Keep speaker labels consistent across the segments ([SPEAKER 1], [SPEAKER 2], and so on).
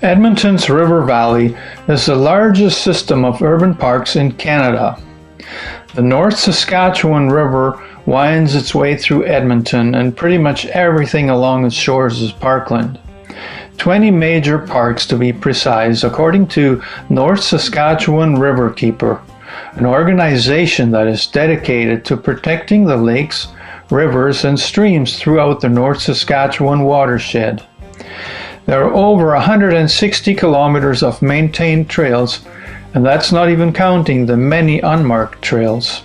[SPEAKER 1] Edmonton's River Valley is the largest system of urban parks in Canada. The North Saskatchewan River winds its way through Edmonton, and pretty much everything along its shores is parkland. 20 major parks to be precise, according to North Saskatchewan River Keeper, an organization that is dedicated to protecting the lakes, rivers, and streams throughout the North Saskatchewan watershed. There are over 160 kilometers of maintained trails, and that's not even counting the many unmarked trails.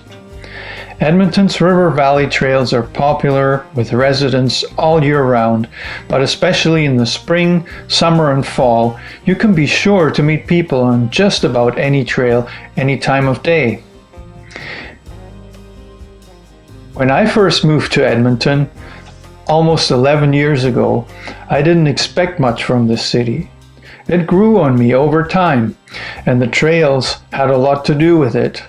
[SPEAKER 1] Edmonton's River Valley trails are popular with residents all year round, but especially in the spring, summer, and fall, you can be sure to meet people on just about any trail, any time of day. When I first moved to Edmonton, almost 11 years ago, I didn't expect much from this city. It grew on me over time, and the trails had a lot to do with it.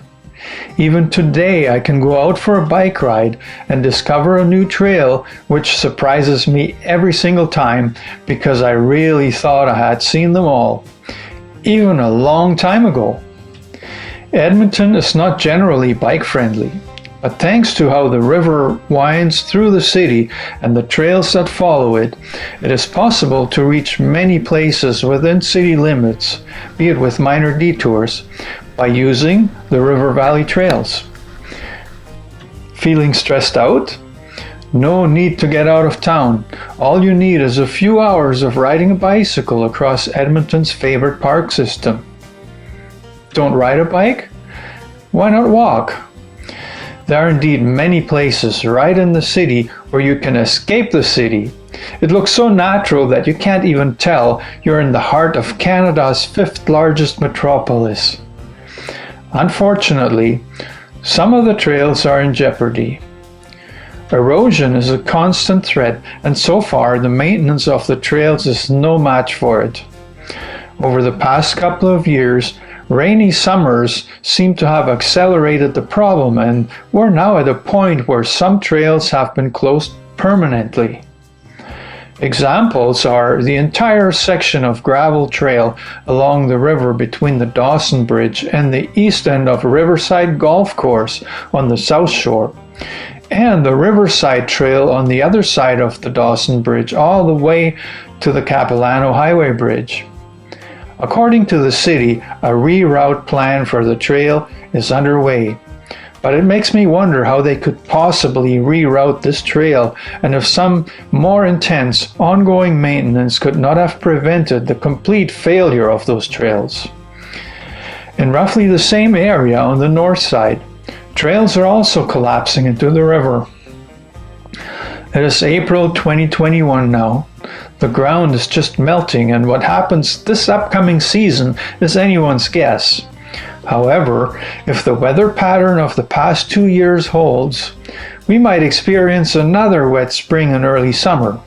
[SPEAKER 1] Even today, I can go out for a bike ride and discover a new trail which surprises me every single time because I really thought I had seen them all, even a long time ago. Edmonton is not generally bike friendly, but thanks to how the river winds through the city and the trails that follow it, it is possible to reach many places within city limits, be it with minor detours, by using the River Valley trails. Feeling stressed out? No need to get out of town. All you need is a few hours of riding a bicycle across Edmonton's favorite park system. Don't ride a bike? Why not walk? There are indeed many places right in the city where you can escape the city. It looks so natural that you can't even tell you're in the heart of Canada's fifth largest metropolis. Unfortunately, some of the trails are in jeopardy. Erosion is a constant threat, and so far the maintenance of the trails is no match for it. Over the past couple of years, rainy summers seem to have accelerated the problem, and we're now at a point where some trails have been closed permanently. Examples are the entire section of gravel trail along the river between the Dawson Bridge and the east end of Riverside Golf Course on the south shore, and the Riverside Trail on the other side of the Dawson Bridge all the way to the Capilano Highway Bridge. According to the city, a reroute plan for the trail is underway, but it makes me wonder how they could possibly reroute this trail, and if some more intense, ongoing maintenance could not have prevented the complete failure of those trails. In roughly the same area on the north side, trails are also collapsing into the river. It is April 2021 now. The ground is just melting, and what happens this upcoming season is anyone's guess. However, if the weather pattern of the past 2 years holds, we might experience another wet spring and early summer.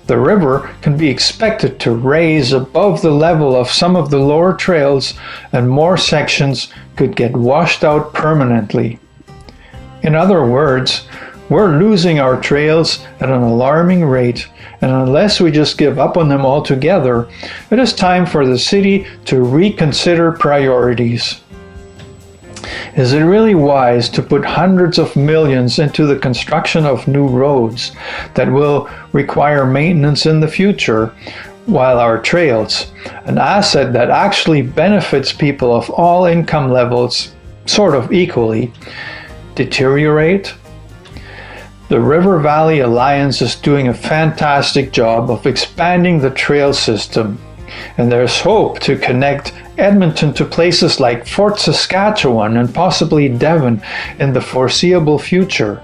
[SPEAKER 1] The river can be expected to raise above the level of some of the lower trails, and more sections could get washed out permanently. In other words, we're losing our trails at an alarming rate, and unless we just give up on them altogether, it is time for the city to reconsider priorities. Is it really wise to put hundreds of millions into the construction of new roads that will require maintenance in the future, while our trails, an asset that actually benefits people of all income levels sort of equally, deteriorate? The River Valley Alliance is doing a fantastic job of expanding the trail system, and there's hope to connect Edmonton to places like Fort Saskatchewan and possibly Devon in the foreseeable future.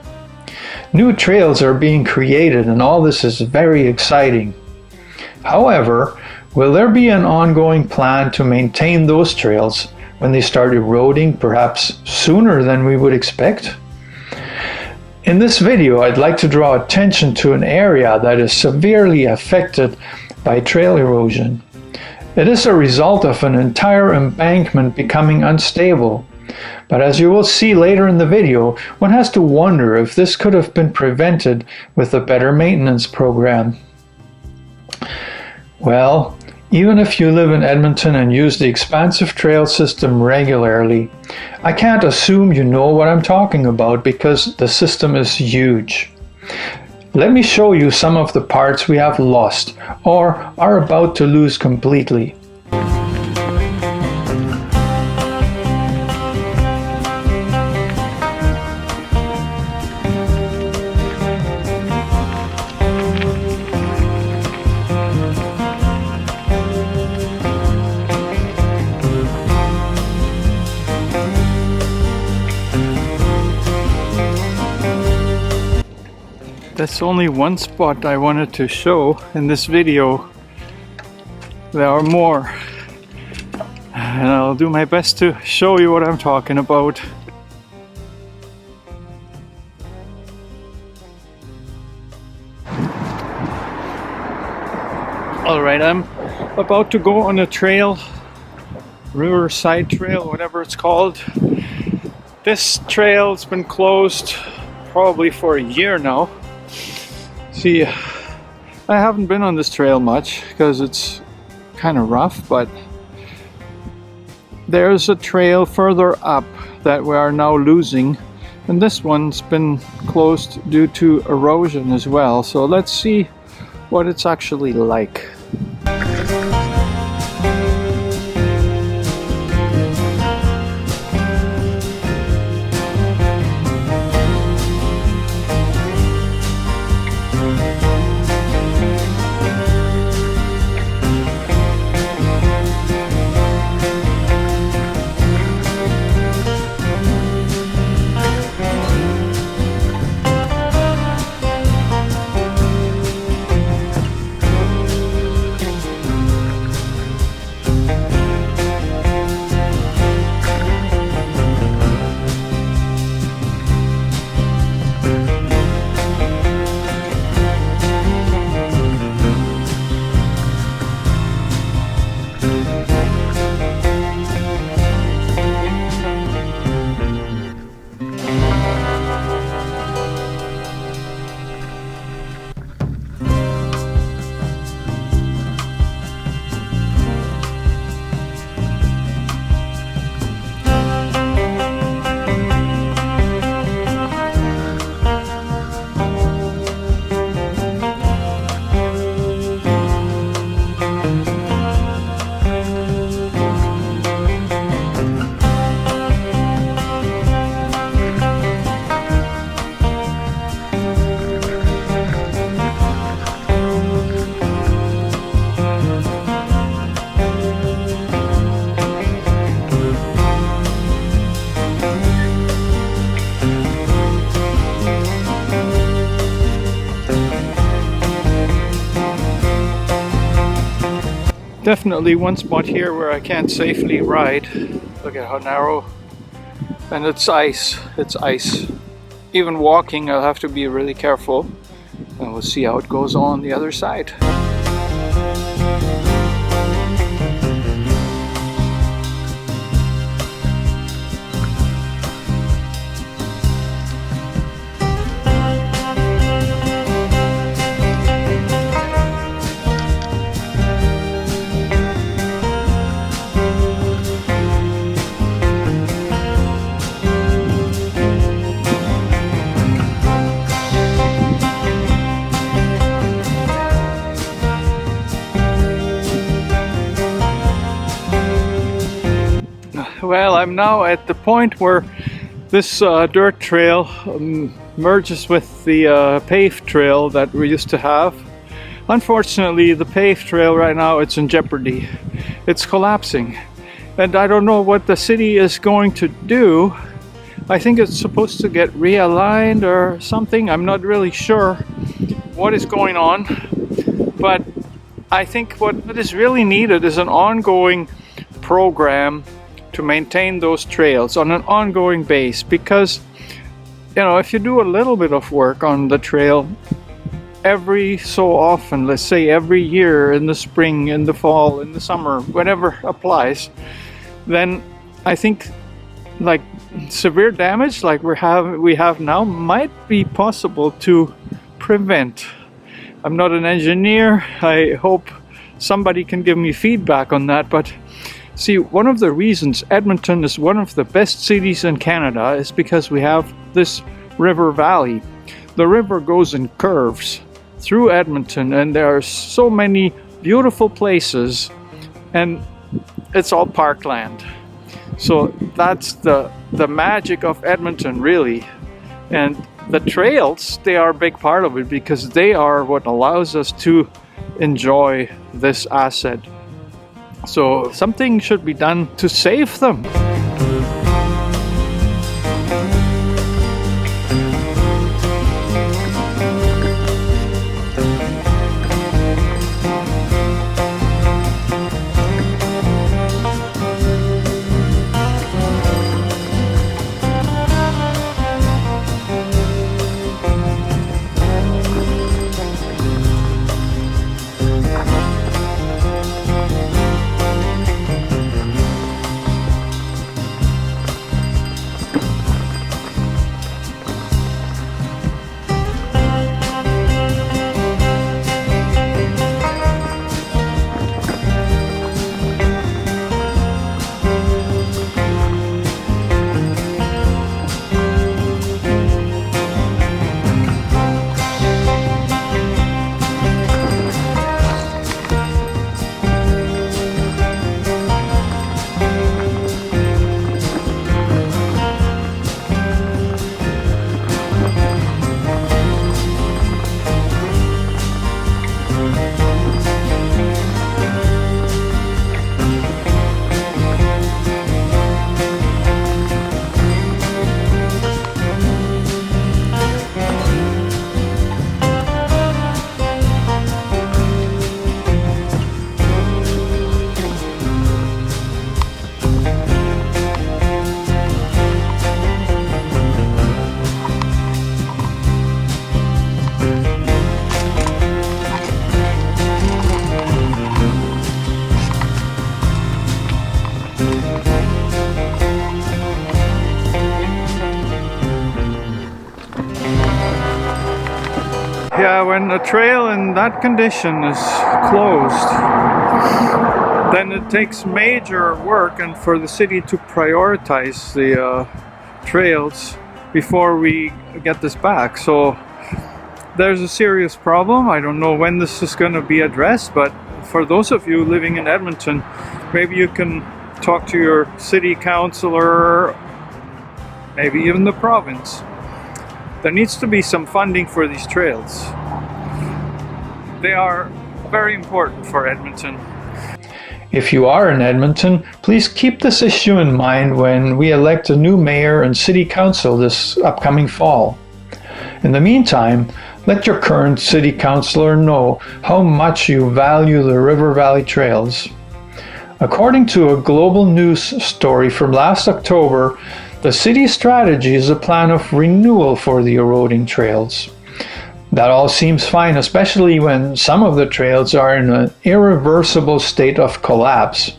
[SPEAKER 1] New trails are being created, and all this is very exciting. However, will there be an ongoing plan to maintain those trails when they start eroding, perhaps sooner than we would expect? In this video, I'd like to draw attention to an area that is severely affected by trail erosion. It is a result of an entire embankment becoming unstable. But as you will see later in the video, one has to wonder if this could have been prevented with a better maintenance program. Well, Even if you live in Edmonton and use the expansive trail system regularly, I can't assume you know what I'm talking about because the system is huge. Let me show you some of the parts we have lost or are about to lose completely. That's only one spot I wanted to show in this video. There are more, and I'll do my best to show you what I'm talking about. Alright, I'm about to go on a trail, riverside trail, whatever it's called. This trail's been closed probably for a year now. See, I haven't been on this trail much because it's kind of rough, but there's a trail further up that we are now losing, and this one's been closed due to erosion as well. So let's see what it's actually like. Definitely one spot here where I can't safely ride. Look at how narrow. And it's ice. It's ice. Even walking, I'll have to be really careful. And we'll see how it goes on the other side. Well, I'm now at the point where this dirt trail merges with the paved trail that we used to have. Unfortunately, the paved trail right now, it's in jeopardy. It's collapsing. And I don't know what the city is going to do. I think it's supposed to get realigned or something. I'm not really sure what is going on. But I think what is really needed is an ongoing program to maintain those trails on an ongoing base, because you know, if you do a little bit of work on the trail every so often, let's say every year, in the spring, in the fall, in the summer, whatever applies, then I think like severe damage like we have now might be possible to prevent. I'm not an engineer. I hope somebody can give me feedback on that. But see, one of the reasons Edmonton is one of the best cities in Canada is because we have this river valley. The river goes in curves through Edmonton, and there are so many beautiful places, and it's all parkland. So that's the magic of Edmonton, really. And the trails, they are a big part of it because they are what allows us to enjoy this asset. So something should be done to save them. Yeah, when a trail in that condition is closed, then it takes major work and for the city to prioritize the trails before we get this back. So there's a serious problem. I don't know when this is going to be addressed, but for those of you living in Edmonton, maybe you can talk to your city councilor, maybe even the province. There needs to be some funding for these trails. They are very important for Edmonton.
[SPEAKER 2] If you are in Edmonton, please keep this issue in mind when we elect a new mayor and city council this upcoming fall. In the meantime, let your current city councilor know how much you value the River Valley trails. According to a global news story from last October, the city's strategy is a plan of renewal for the eroding trails. That all seems fine, especially when some of the trails are in an irreversible state of collapse.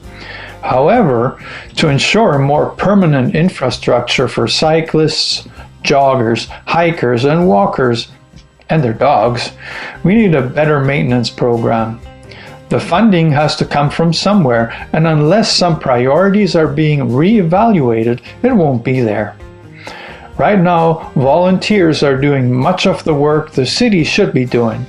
[SPEAKER 2] However, to ensure a more permanent infrastructure for cyclists, joggers, hikers, and walkers, and their dogs, we need a better maintenance program. The funding has to come from somewhere, and unless some priorities are being re-evaluated, it won't be there. Right now, volunteers are doing much of the work the city should be doing,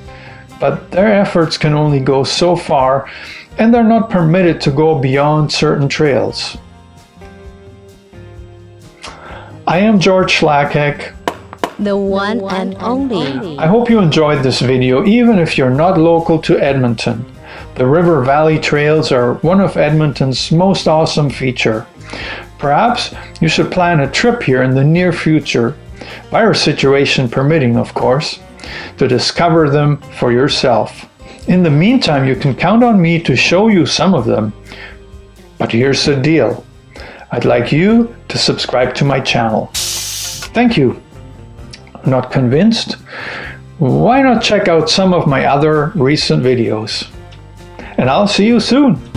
[SPEAKER 2] but their efforts can only go so far, and they're not permitted to go beyond certain trails. I am George Schlacek,
[SPEAKER 3] the one and only.
[SPEAKER 2] I hope you enjoyed this video, even if you're not local to Edmonton. The River Valley Trails are one of Edmonton's most awesome feature. Perhaps you should plan a trip here in the near future, virus situation permitting of course, to discover them for yourself. In the meantime, you can count on me to show you some of them. But here's the deal. I'd like you to subscribe to my channel. Thank you. Not convinced? Why not check out some of my other recent videos? And I'll see you soon.